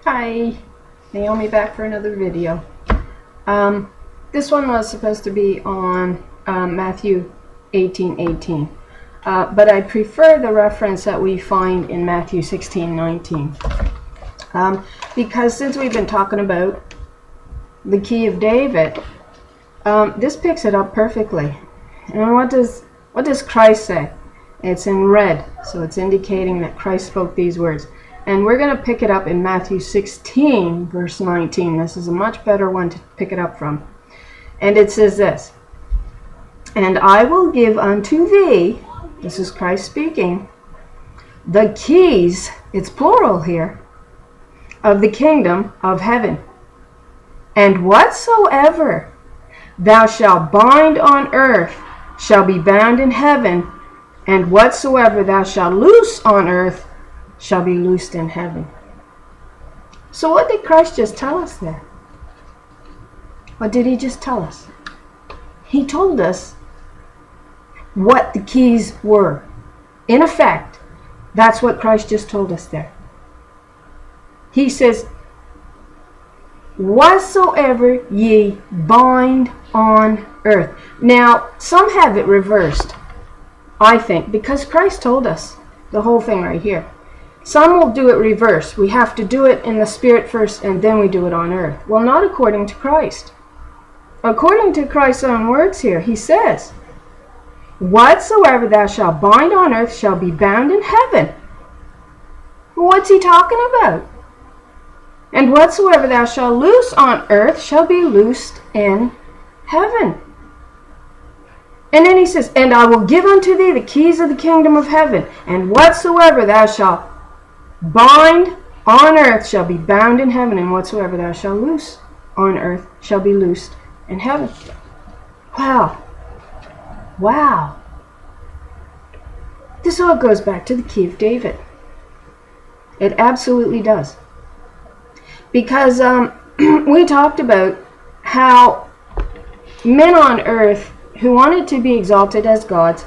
Hi, Naomi back for another video. This one was supposed to be on Matthew 18:18, but I prefer the reference that we find in Matthew 16:19, because since we've been talking about the key of David, this picks it up perfectly. And what does Christ say? It's in red, so it's indicating that Christ spoke these words. And we're going to pick it up in Matthew 16, verse 19. This is a much better one to pick it up from. And it says this, "And I will give unto thee," this is Christ speaking, "the keys," it's plural here, "of the kingdom of heaven. And whatsoever thou shalt bind on earth shall be bound in heaven, and whatsoever thou shalt loose on earth shall be loosed in heaven." So what did Christ just tell us there? What did he just tell us? He told us what the keys were. In effect, that's what Christ just told us there. He says, "Whatsoever ye bind on earth." Now, some have it reversed, I think, because Christ told us the whole thing right here. Some will do it reverse. We have to do it in the spirit first and then we do it on earth. Well, not according to Christ. According to Christ's own words here, he says, "Whatsoever thou shalt bind on earth shall be bound in heaven." What's he talking about? "And whatsoever thou shalt loose on earth shall be loosed in heaven." And then he says, "And I will give unto thee the keys of the kingdom of heaven, and whatsoever thou shalt bind on earth shall be bound in heaven, and whatsoever thou shalt loose on earth shall be loosed in heaven." Wow. Wow. This all goes back to the key of David. It absolutely does. Because we talked about how men on earth who wanted to be exalted as gods,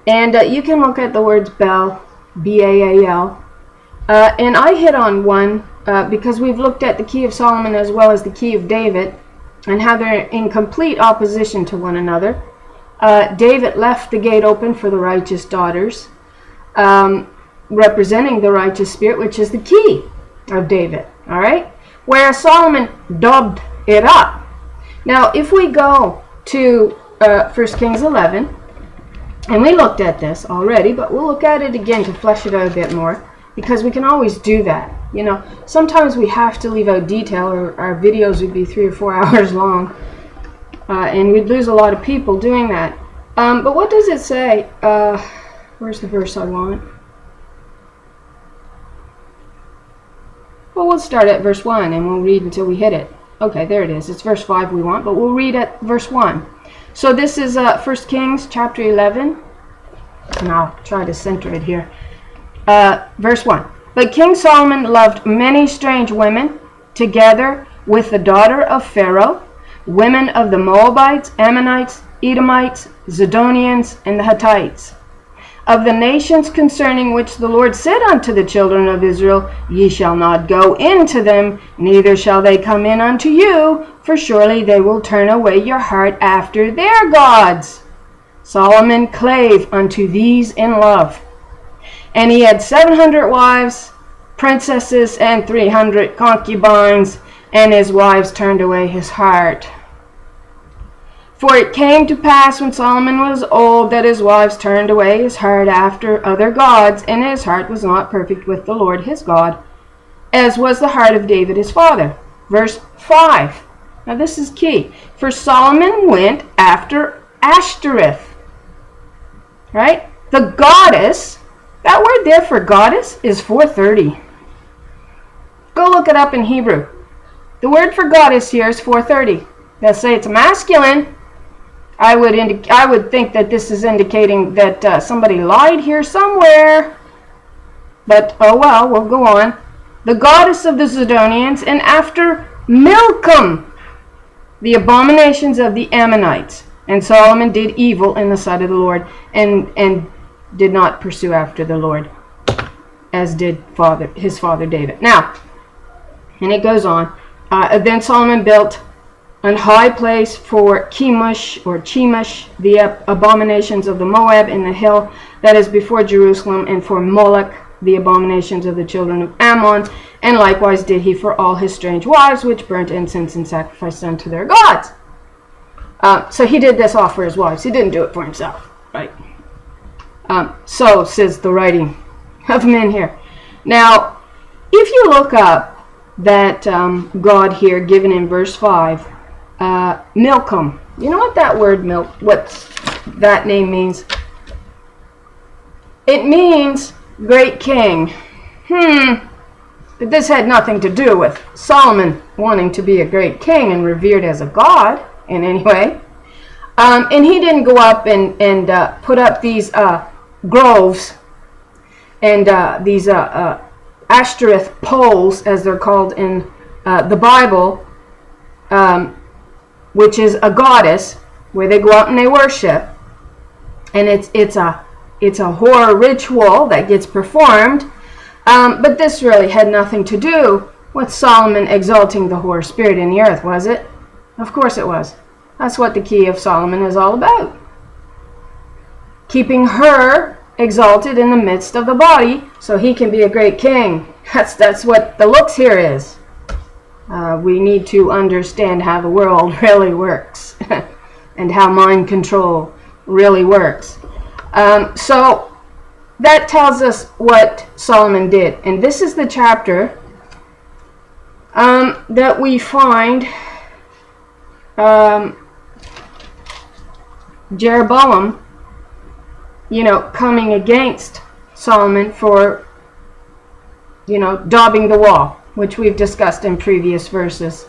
and you can look at the words Baal, B-A-A-L, and I hit on one because we've looked at the key of Solomon as well as the key of David and how they're in complete opposition to one another. David left the gate open for the righteous daughters, representing the righteous spirit, which is the key of David, all right? Whereas Solomon daubed it up. Now, if we go to 1 Kings 11, and we looked at this already, but we'll look at it again to flesh it out a bit more, because we can always do that. You know, sometimes we have to leave out detail, or our videos would be 3 or 4 hours long, and we'd lose a lot of people doing that. But what does it say? Where's the verse I want? Well, we'll start at verse 1, and we'll read until we hit it. Okay, there it is. It's verse 5 we want, but we'll read at verse 1. So this is 1 Kings chapter 11, and I'll try to center it here. Verse 1. "But King Solomon loved many strange women, together with the daughter of Pharaoh, women of the Moabites, Ammonites, Edomites, Zidonians, and the Hittites, of the nations concerning which the Lord said unto the children of Israel, Ye shall not go into them, neither shall they come in unto you, for surely they will turn away your heart after their gods. Solomon clave unto these in love. And he had 700 wives, princesses, and 300 concubines, and his wives turned away his heart. For it came to pass when Solomon was old that his wives turned away his heart after other gods, and his heart was not perfect with the Lord his God, as was the heart of David his father." Verse 5. Now this is key. "For Solomon went after Ashtoreth." Right? The goddess, that word there for goddess is 430. Go look it up in Hebrew. The word for goddess here is 430. They'll say it's masculine. I would think that this is indicating that somebody lied here somewhere. But, oh well, we'll go on. "The goddess of the Zidonians, and after Milcom, the abominations of the Ammonites. And Solomon did evil in the sight of the Lord, and did not pursue after the Lord, as did his father David." Now, And it goes on. Then Solomon built an high place for Chemosh, the abominations of the Moab in the hill that is before Jerusalem, and for Moloch, the abominations of the children of Ammon. And likewise did he for all his strange wives, which burnt incense and sacrificed unto their gods. So he did this all for his wives. He didn't do it for himself, right? So says the writing of men here. Now, if you look up that God here given in verse 5, Milcom. You know what that word what that name means? It means great king. But this had nothing to do with Solomon wanting to be a great king and revered as a god in any way. And he didn't go up and put up these groves and these Ashtoreth poles, as they're called in the Bible, which is a goddess where they go out and they worship, and it's a horror ritual that gets performed. But this really had nothing to do with Solomon exalting the whore spirit in the earth, was it? Of course it was. That's what the key of Solomon is all about. Keeping her exalted in the midst of the body so he can be a great king. That's what the looks here is. We need to understand how the world really works and how mind control really works. So that tells us what Solomon did. And this is the chapter that we find Jeroboam, coming against Solomon for, daubing the wall, which we've discussed in previous verses,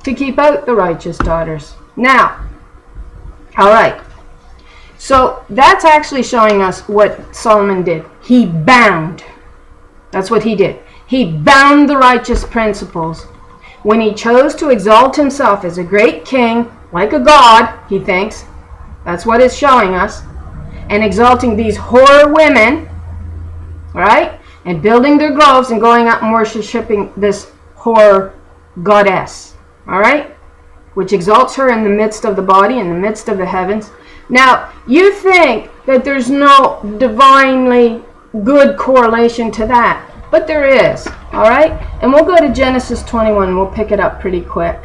to keep out the righteous daughters. Now, all right. So that's actually showing us what Solomon did. He bound. That's what he did. He bound the righteous principles. When he chose to exalt himself as a great king, like a god, he thinks, that's what it's showing us, and exalting these whore women, right? And building their groves and going out and worshiping this whore goddess, all right? Which exalts her in the midst of the body, in the midst of the heavens. Now, you think that there's no divinely good correlation to that, but there is, all right? And we'll go to Genesis 21, and we'll pick it up pretty quick,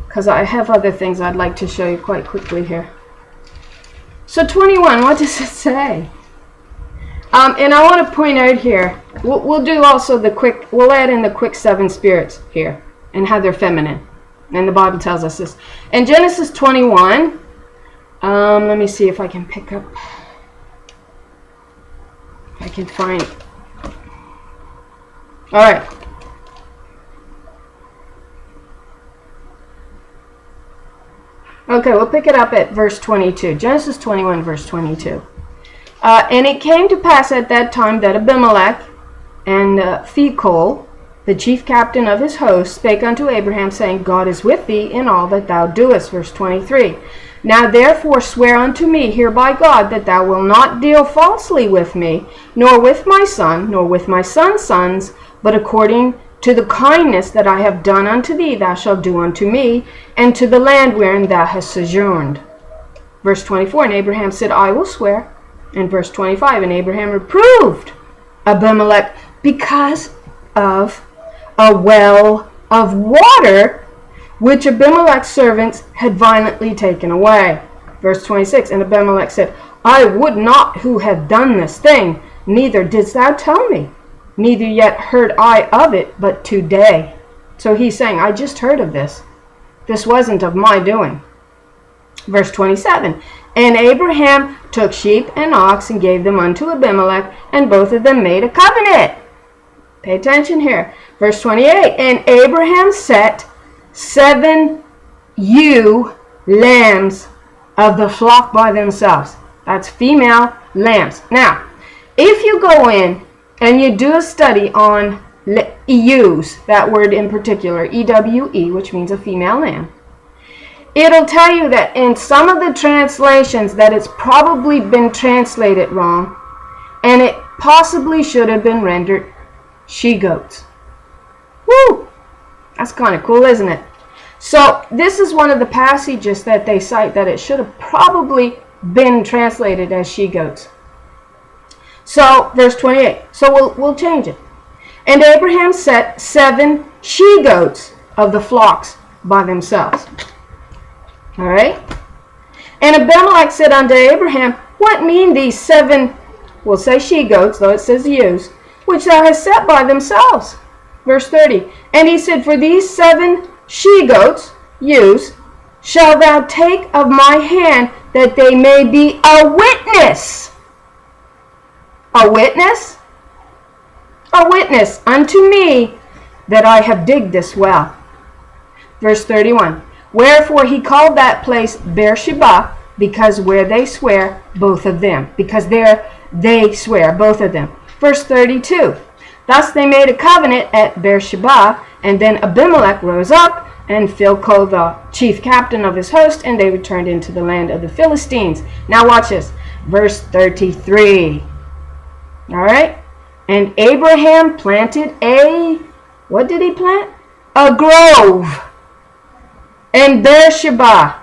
because I have other things I'd like to show you quite quickly here. So 21, what does it say? And I want to point out here, we'll do also we'll add in the quick 7 spirits here, and how they're feminine. And the Bible tells us this. In Genesis 21, let me see if I can pick up, if I can find, all right. Okay, we'll pick it up at verse 22. Genesis 21, verse 22. And it came to pass at that time that Abimelech and Phicol, the chief captain of his host, spake unto Abraham, saying, God is with thee in all that thou doest. Verse 23. Now therefore swear unto me here by God that thou wilt not deal falsely with me, nor with my son, nor with my son's sons, but according to the kindness that I have done unto thee, thou shalt do unto me, and to the land wherein thou hast sojourned. Verse 24, and Abraham said, I will swear. And verse 25, and Abraham reproved Abimelech because of a well of water which Abimelech's servants had violently taken away. Verse 26, and Abimelech said, I would not who have done this thing, neither didst thou tell me, neither yet heard I of it but today. So he's saying, I just heard of this. This wasn't of my doing. Verse 27, and Abraham took sheep and ox and gave them unto Abimelech, and both of them made a covenant. Pay attention here. Verse 28, and Abraham set 7 ewe lambs of the flock by themselves. That's female lambs. Now, if you go in and you do a study on ewes, that word in particular, E-W-E, which means a female lamb, it'll tell you that in some of the translations that it's probably been translated wrong, and it possibly should have been rendered she-goats. Woo! That's kind of cool, isn't it? So this is one of the passages that they cite that it should have probably been translated as she-goats. So, verse 28. So we'll change it. And Abraham set 7 she-goats of the flocks by themselves. All right? And Abimelech said unto Abraham, what mean these 7, we'll say she-goats, though it says ewes, which thou hast set by themselves? Verse 30. And he said, for these 7 she-goats, ewes, shall thou take of my hand, that they may be a witness. A witness? A witness unto me that I have digged this well. Verse 31. Wherefore he called that place Beersheba, because where they swear, both of them. Because there they swear, both of them. Verse 32. Thus they made a covenant at Beersheba, and then Abimelech rose up, and Phicol, the chief captain of his host, and they returned into the land of the Philistines. Now watch this. Verse 33. All right? And Abraham planted what did he plant? A grove in Beersheba,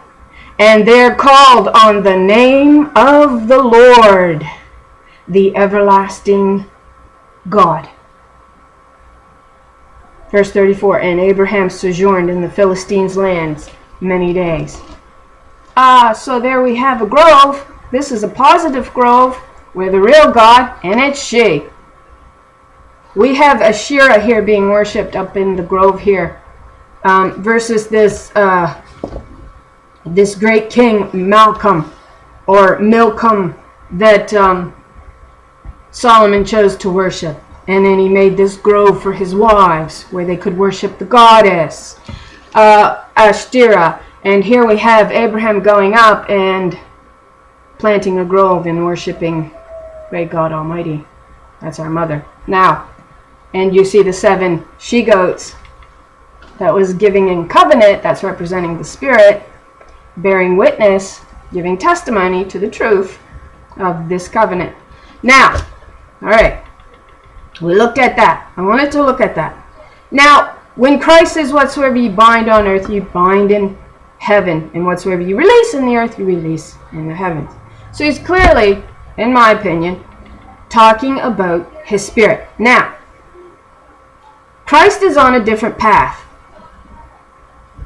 and there called on the name of the Lord, the everlasting God. Verse 34, and Abraham sojourned in the Philistines' lands many days. So there we have a grove. This is a positive grove where the real God, and it's she. We have Asherah here being worshipped up in the grove here, versus this great king Milcom that Solomon chose to worship. And then he made this grove for his wives where they could worship the goddess, Ashtoreth. And here we have Abraham going up and planting a grove and worshiping great God Almighty. That's our mother. Now, and you see the 7 she-goats that was giving in covenant, that's representing the Spirit, bearing witness, giving testimony to the truth of this covenant. Now, all right. We looked at that. I wanted to look at that. Now, when Christ says, whatsoever you bind on earth, you bind in heaven. And whatsoever you release in the earth, you release in the heavens. So he's clearly, in my opinion, talking about his Spirit. Now, Christ is on a different path.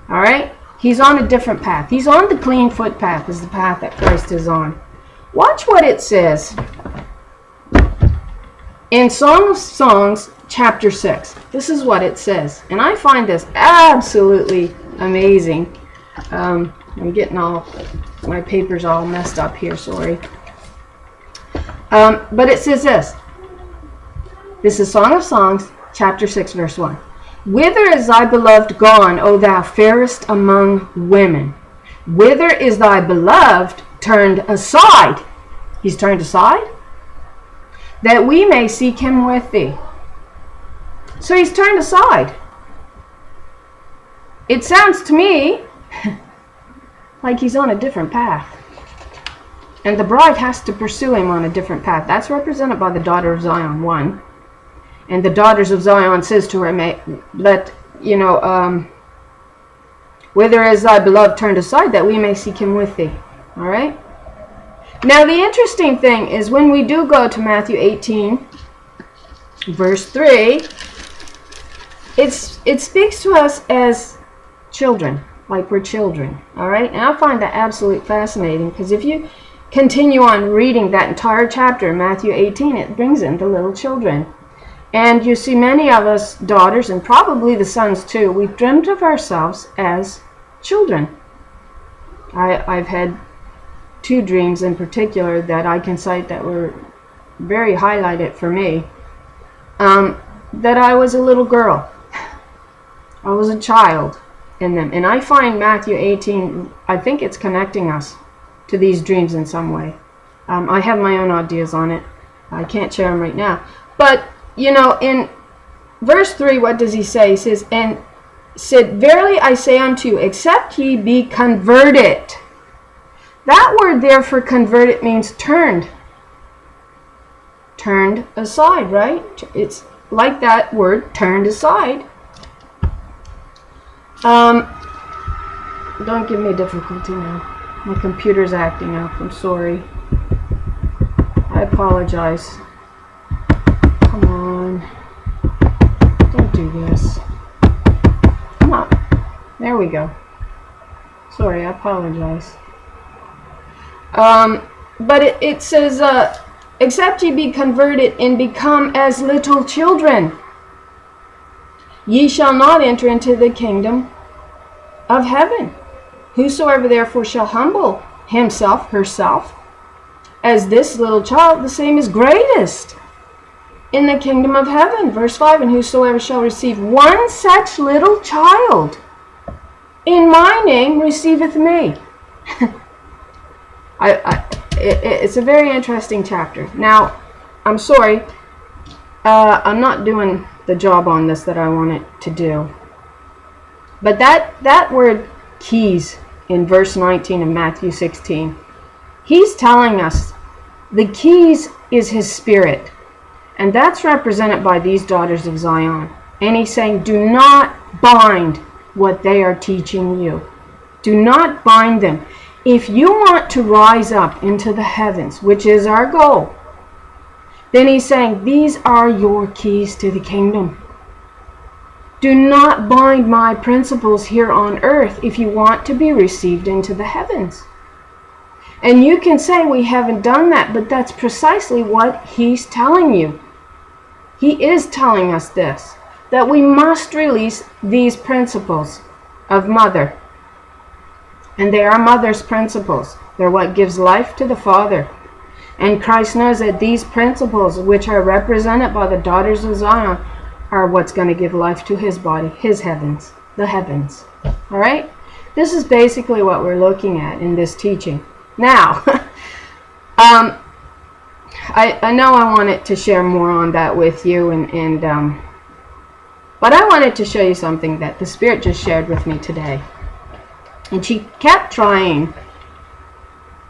All right? He's on a different path. He's on the clean foot path, is the path that Christ is on. Watch what it says in Song of Songs, chapter 6. This is what it says. And I find this absolutely amazing. I'm getting all my papers all messed up here, sorry. But it says this. This is Song of Songs, chapter 6, verse 1. Whither is thy beloved gone, O thou fairest among women? Whither is thy beloved turned aside? He's turned aside? That we may seek him with thee. So he's turned aside. It sounds to me like he's on a different path. And the bride has to pursue him on a different path. That's represented by the daughter of Zion 1. And the daughters of Zion says to her, whither is thy beloved turned aside, that we may seek him with thee. All right? Now, the interesting thing is when we do go to Matthew 18, verse 3, it speaks to us as children, like we're children, all right? And I find that absolutely fascinating, because if you continue on reading that entire chapter in Matthew 18, it brings in the little children. And you see many of us daughters, and probably the sons too, we've dreamt of ourselves as children. I've had 2 dreams in particular that I can cite that were very highlighted for me. That I was a little girl. I was a child in them. And I find Matthew 18, I think it's connecting us to these dreams in some way. I have my own ideas on it. I can't share them right now. But, in verse 3, what does he say? He says, and said, verily I say unto you, except ye be converted. That word there for converted means turned. Turned aside, right? It's like that word, turned aside. Don't give me difficulty now. My computer's acting up. I'm sorry. I apologize. Come on. Don't do this. Come on. There we go. Sorry, I apologize. But it says, except ye be converted and become as little children, ye shall not enter into the kingdom of heaven. Whosoever therefore shall humble himself, herself, as this little child, the same is greatest in the kingdom of heaven. Verse 5, and whosoever shall receive one such little child in my name receiveth me. It's a very interesting chapter. Now, I'm sorry, I'm not doing the job on this that I want it to do. But that word keys in verse 19 of Matthew 16, he's telling us the keys is his spirit. And that's represented by these daughters of Zion. And he's saying, do not bind what they are teaching you. Do not bind them. If you want to rise up into the heavens, which is our goal, then he's saying, these are your keys to the kingdom. Do not bind my principles here on earth if you want to be received into the heavens. And you can say we haven't done that, but that's precisely what he's telling you. He is telling us this, that we must release these principles of mother. And they are mother's principles. They're what gives life to the Father. And Christ knows that these principles, which are represented by the daughters of Zion, are what's going to give life to his body, his heavens, the heavens. All right? This is basically what we're looking at in this teaching. Now, I know I wanted to share more on that with you, but I wanted to show you something that the Spirit just shared with me today. And she kept trying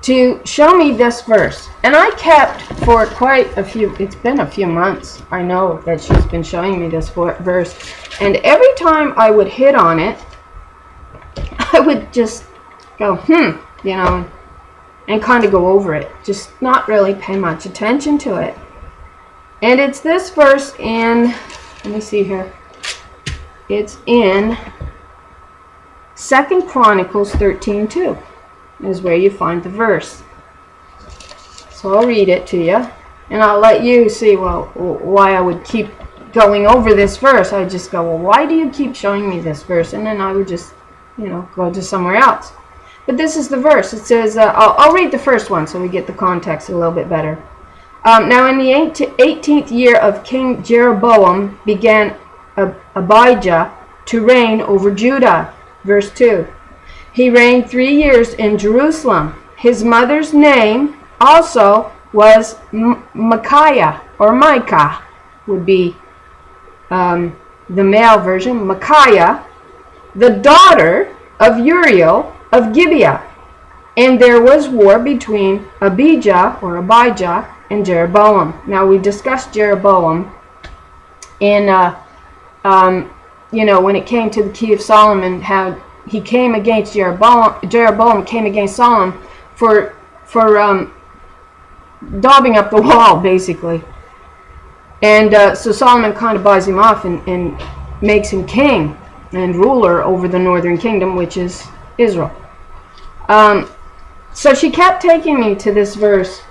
to show me this verse. And I kept for quite a few, it's been a few months, I know that she's been showing me this verse. And every time I would hit on it, I would just go, you know, and kind of go over it. Just not really pay much attention to it. And it's this verse in, let me see here. It's in 2 Chronicles 13:2 is where you find the verse. So I'll read it to you, and I'll let you see, well, why I would keep going over this verse. I just go, well, why do you keep showing me this verse? And then I would just, you know, go to somewhere else. But this is the verse. It says, I'll read the first one so we get the context a little bit better. Now in the 18th year of King Jeroboam began Abijah to reign over Judah. Verse 2. He reigned 3 years in Jerusalem. His mother's name also was Micaiah, or Micah would be the male version. Micaiah, the daughter of Uriel of Gibeah. And there was war between Abijah and Jeroboam. Now we discussed Jeroboam in you know, when it came to the key of Solomon, how he came against Jeroboam came against Solomon for daubing up the wall, basically. And so Solomon kind of buys him off and makes him king and ruler over the northern kingdom, which is Israel. So she kept taking me to this verse,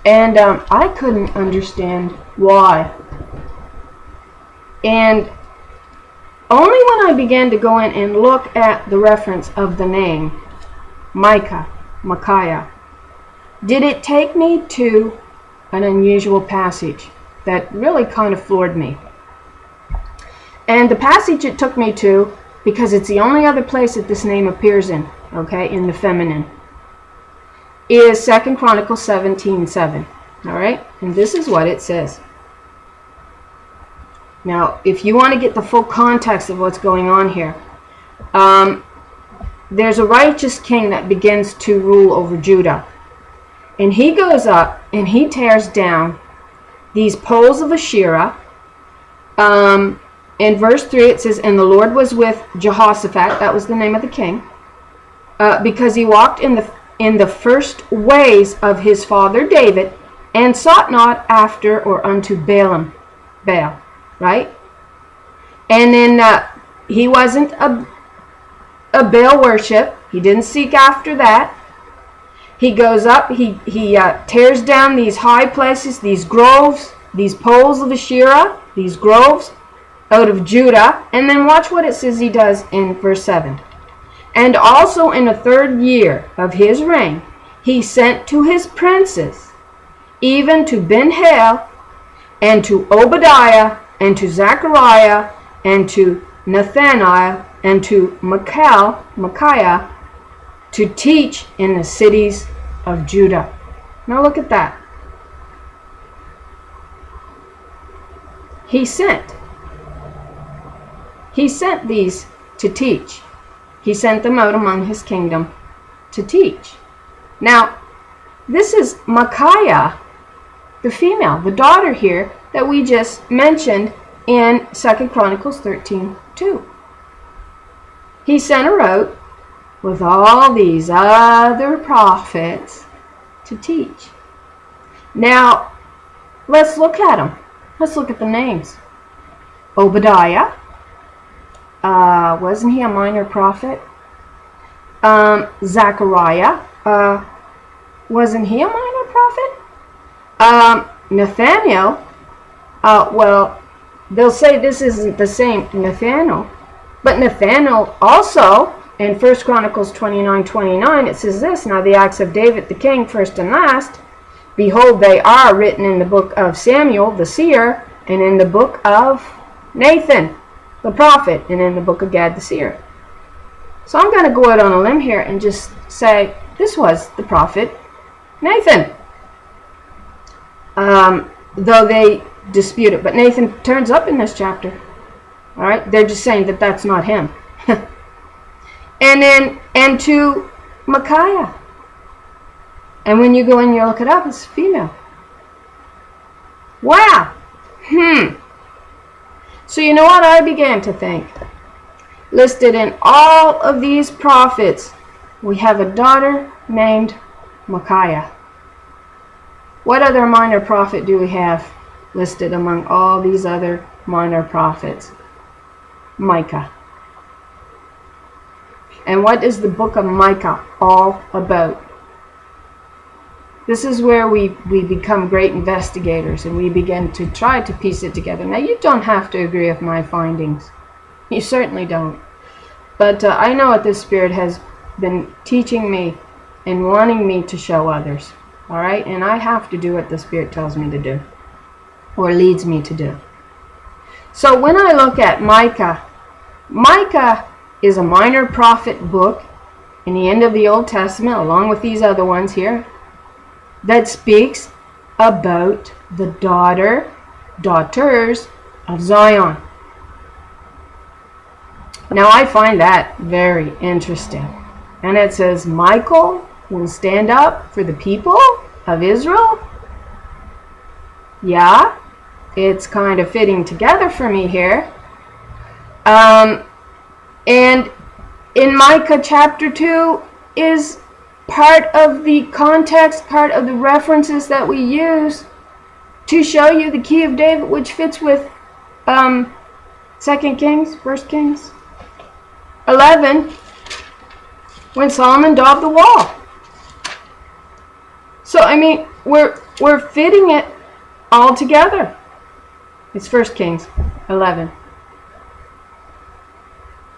and I couldn't understand why. And only when I began to go in and look at the reference of the name, Micaiah, did it take me to an unusual passage that really kind of floored me. And the passage it took me to, because it's the only other place that this name appears in, okay, in the feminine, is 2 Chronicles 17:7. All right, and this is what it says. Now, if you want to get the full context of what's going on here, there's a righteous king that begins to rule over Judah. And he goes up and he tears down these poles of Asherah, in verse 3 it says, and the Lord was with Jehoshaphat, that was the name of the king, because he walked in the first ways of his father David, and sought not after or unto Baal, right? And then he wasn't a Baal worship. He didn't seek after that. He goes up, he tears down these high places, these groves, these poles of Asherah, these groves out of Judah. And then watch what it says he does in verse 7. And also in the 3rd year of his reign, he sent to his princes, even to Ben-Hail, and to Obadiah, and to Zechariah, and to Nathaniel, and to Micaiah, to teach in the cities of Judah. Now look at that. He sent these to teach. He sent them out among his kingdom to teach. Now, this is Micaiah, the female, the daughter here that we just mentioned in 2 Chronicles 13:2. He sent her out with all these other prophets to teach. Now, let's look at them. Let's look at the names. Obadiah, wasn't he a minor prophet? Zechariah, wasn't he a minor prophet? Nathaniel, well, they'll say this isn't the same Nathaniel, but Nathaniel also, in 1 Chronicles 29:29, it says this, now the acts of David the king, first and last, behold, they are written in the book of Samuel the seer, and in the book of Nathan the prophet, and in the book of Gad the seer. So I'm going to go out on a limb here and just say this was the prophet Nathan. Though they dispute it, but Nathan turns up in this chapter. All right, they're just saying that that's not him. And to Micaiah. And when you go and you look it up, it's female. Wow. So you know what I began to think? Listed in all of these prophets, we have a daughter named Micaiah. What other minor prophet do we have listed among all these other minor prophets? Micah. And what is the book of Micah all about? This is where we become great investigators and we begin to try to piece it together. Now, you don't have to agree with my findings. You certainly don't. But I know what this Spirit has been teaching me and wanting me to show others. All right? And I have to do what the Spirit tells me to do or leads me to do. So when I look at Micah, Micah is a minor prophet book in the end of the Old Testament, along with these other ones here, that speaks about the daughters of Zion. Now I find that very interesting. And it says, Michael will stand up for the people of Israel. Yeah, it's kind of fitting together for me here. And in Micah chapter 2 is part of the context, part of the references that we use to show you the key of David, which fits with 2 Kings, 1 Kings 11, when Solomon daubed the wall. So, I mean, we're fitting it all together. It's 1 Kings 11.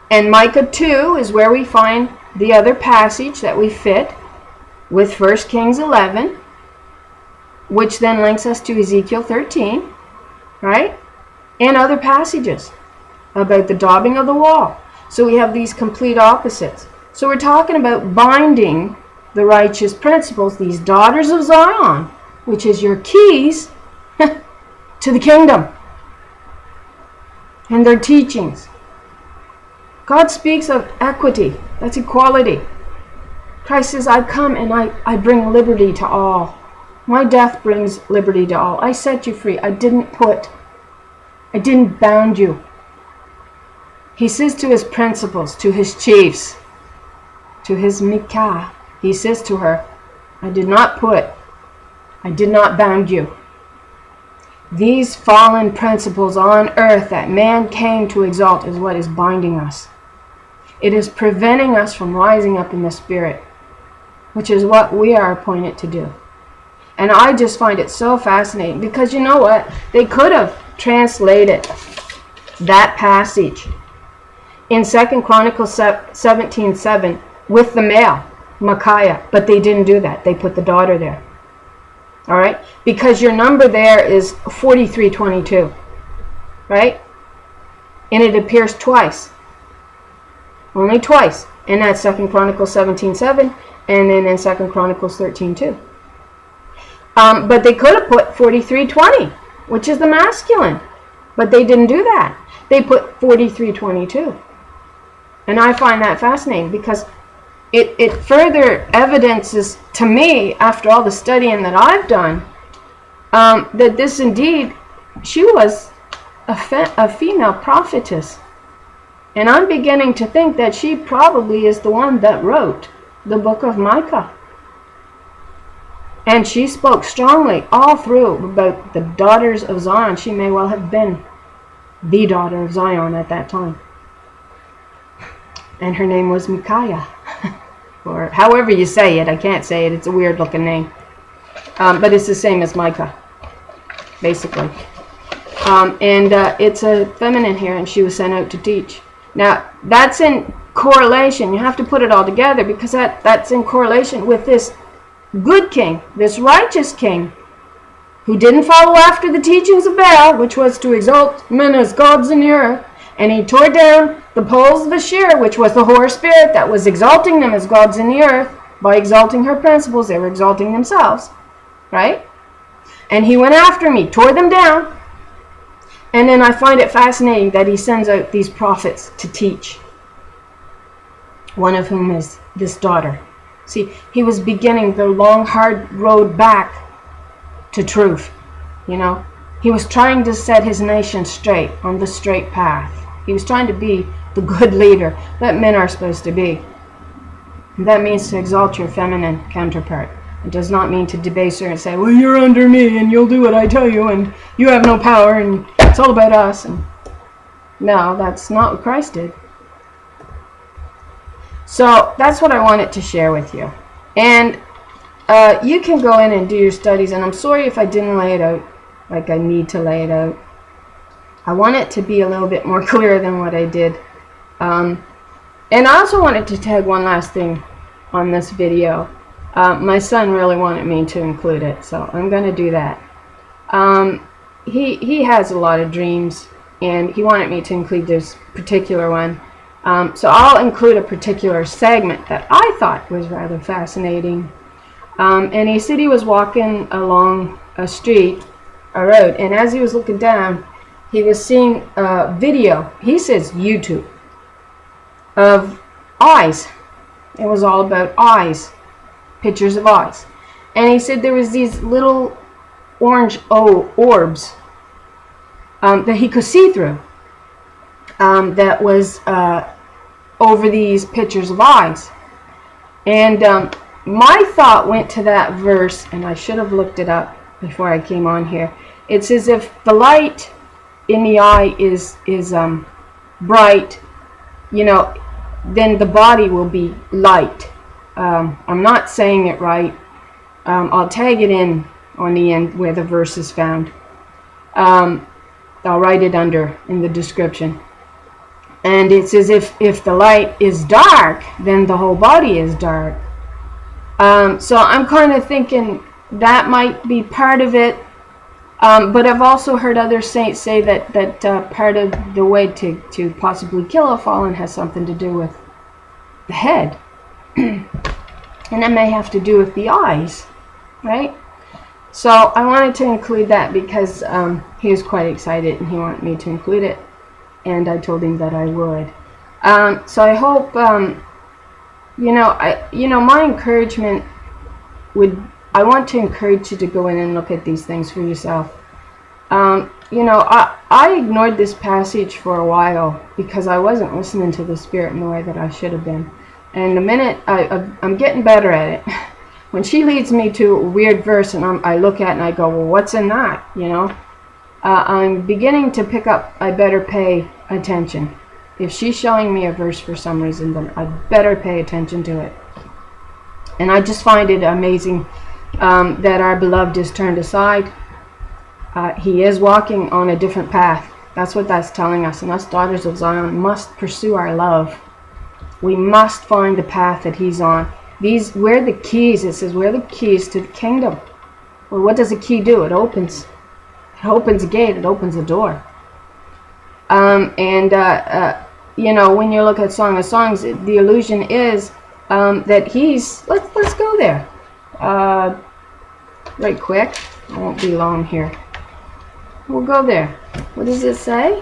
And Micah 2 is where we find the other passage that we fit with 1 Kings 11, which then links us to Ezekiel 13, right? And other passages about the daubing of the wall. So we have these complete opposites. So we're talking about binding the righteous principles, these daughters of Zion, which is your keys to the kingdom and their teachings. God speaks of equity. That's equality. Christ says, I come and I bring liberty to all. My death brings liberty to all. I set you free. I didn't bound you. He says to his principals, to his chiefs, to his Micaiah, he says to her, I did not bound you. These fallen principles on earth that man came to exalt is what is binding us. It is preventing us from rising up in the Spirit, which is what we are appointed to do. And I just find it so fascinating because you know what? They could have translated that passage in 2 Chronicles 17:7 with the male, Micaiah, but they didn't do that. They put the daughter there. All right? Because your number there is 43:22, right? And it appears twice. Only twice. And that's 2 Chronicles 17:7 and then in 2 Chronicles 13:2. But they could have put 43:20, which is the masculine. But they didn't do that. They put 43:22. And I find that fascinating because it further evidences to me, after all the studying that I've done, that this indeed, she was a female prophetess. And I'm beginning to think that she probably is the one that wrote the book of Micah. And she spoke strongly all through about the daughters of Zion. She may well have been the daughter of Zion at that time. And her name was Micaiah. Or however you say it. I can't say it. It's a weird looking name. But it's the same as Micah, basically. It's a feminine here, and she was sent out to teach. Now, that's in correlation. You have to put it all together because that's in correlation with this good king, this righteous king, who didn't follow after the teachings of Baal, which was to exalt men as gods in the earth, and he tore down the poles of Asherah, which was the whore spirit that was exalting them as gods in the earth. By exalting her principles, they were exalting themselves, right? And he went after me, tore them down, and then I find it fascinating that he sends out these prophets to teach, one of whom is this daughter. See, he was beginning the long, hard road back to truth, you know. He was trying to set his nation straight, on the straight path. He was trying to be the good leader that men are supposed to be. And that means to exalt your feminine counterpart. It does not mean to debase her and say, well, you're under me and you'll do what I tell you and you have no power and it's all about us. And no, that's not what Christ did. So that's what I wanted to share with you. And you can go in and do your studies. And I'm sorry if I didn't lay it out like I need to lay it out. I want it to be a little bit more clear than what I did. And I also wanted to tag one last thing on this video. My son really wanted me to include it, so I'm going to do that. He has a lot of dreams, and he wanted me to include this particular one. So I'll include a particular segment that I thought was rather fascinating. And he said he was walking along a street, a road, and as he was looking down, he was seeing a video, he says YouTube, of eyes. It was all about eyes, pictures of eyes. And he said there was these little orange orbs that he could see through, that was over these pictures of eyes. And my thought went to that verse, and I should have looked it up before I came on here. It says if the light in the eye is bright, you know, then the body will be light. I'm not saying it right. I'll tag it in on the end where the verse is found. I'll write it under in the description. And it says if the light is dark, then the whole body is dark. So I'm kind of thinking that might be part of it. But I've also heard other saints say that part of the way to possibly kill a fallen has something to do with the head. And that may have to do with the eyes, right? So I wanted to include that because he was quite excited and he wanted me to include it. And I told him that I would. So I hope, my encouragement I want to encourage you to go in and look at these things for yourself. You know, I ignored this passage for a while because I wasn't listening to the Spirit in the way that I should have been. And the minute I'm getting better at it, when she leads me to a weird verse and I look at it and I go, well, what's in that? You know, I'm beginning to pick up, I better pay attention. If she's showing me a verse for some reason, then I better pay attention to it. And I just find it amazing that our beloved is turned aside. He is walking on a different path. That's what that's telling us. And us daughters of Zion must pursue our love. We must find the path that he's on. We're the keys. It says we're the keys to the kingdom. Well, what does a key do? It opens a gate. It opens a door. You know, when you look at Song of Songs, the illusion is that he's. Let's go there. Right quick. I won't be long here. We'll go there. What does it say?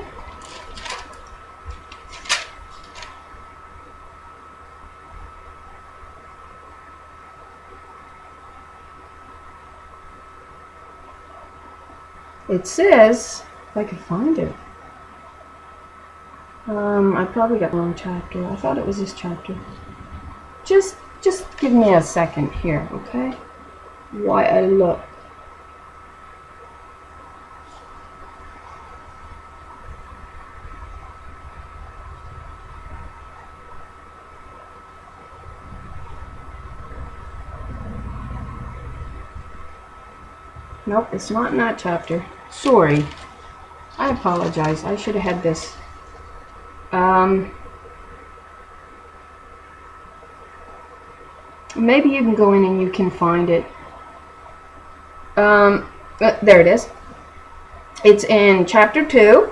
It says, if I could find it. I probably got the wrong chapter. I thought it was this chapter. Just give me a second here, okay? While I look. Nope, it's not in that chapter. Sorry. I apologize. I should have had this. Maybe you can go in and you can find it. There it is. It's in chapter 2.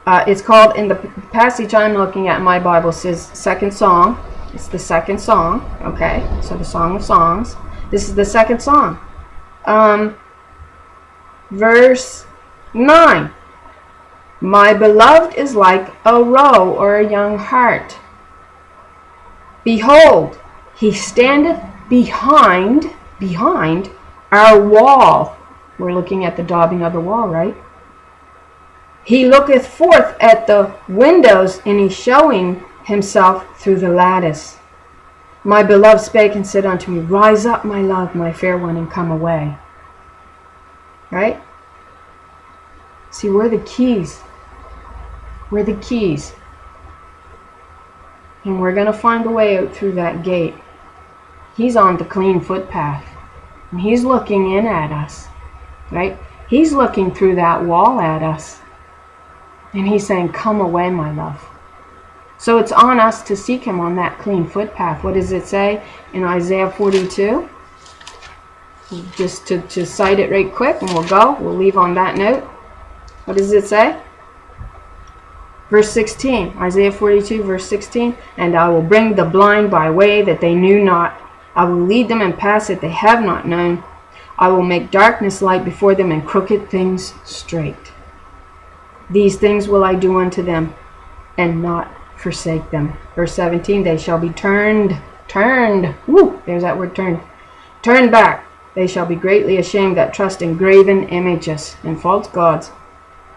It's called, in the passage I'm looking at in my Bible, says second song. It's the second song. Okay, so the Song of Songs. This is the second song. Verse 9. My beloved is like a roe or a young hart. Behold, he standeth behind our wall. We're looking at the daubing of the wall, right? He looketh forth at the windows, and he's showing himself through the lattice. My beloved spake and said unto me, rise up, my love, my fair one, and come away. Right? See, we're the keys. We're the keys. And we're going to find a way out through that gate. He's on the clean footpath. And he's looking in at us. Right? He's looking through that wall at us. And he's saying, come away, my love. So it's on us to seek him on that clean footpath. What does it say in Isaiah 42? Just to cite it right quick, and we'll go. We'll leave on that note. What does it say? Verse 16. Isaiah 42, verse 16. And I will bring the blind by way that they knew not. I will lead them in paths that they have not known. I will make darkness light before them, and crooked things straight. These things will I do unto them, and not forsake them. Verse 17. They shall be turned. Woo! There's that word, turned. Turned back. They shall be greatly ashamed that trust in graven images and false gods,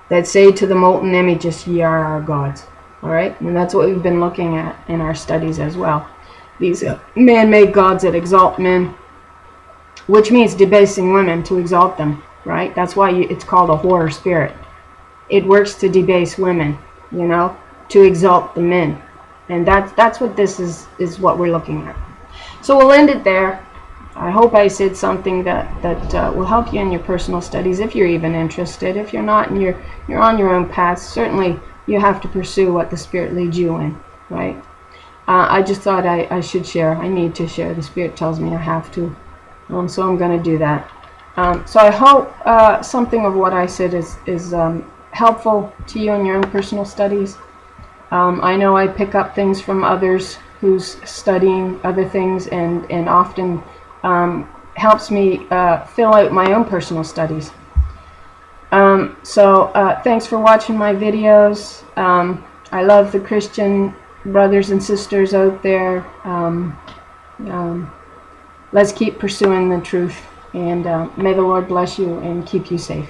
that say to the molten images, ye are our gods. Alright? And that's what we've been looking at in our studies as well. These man-made gods that exalt men, which means debasing women to exalt them. Right? That's why it's called a whore spirit. It works to debase women, you know, to exalt the men. And that's what this is what we're looking at. So we'll end it there. I hope I said something that will help you in your personal studies, if you're even interested. If you're not and you're on your own path, certainly you have to pursue what the Spirit leads you in, right? I just thought I should share. I need to share. The Spirit tells me I have to. So I'm going to do that. So I hope something of what I said is helpful to you in your own personal studies. I know I pick up things from others who's studying other things, and often helps me fill out my own personal studies. Thanks for watching my videos. I love the Christian brothers and sisters out there. Let's keep pursuing the truth, and may the Lord bless you and keep you safe.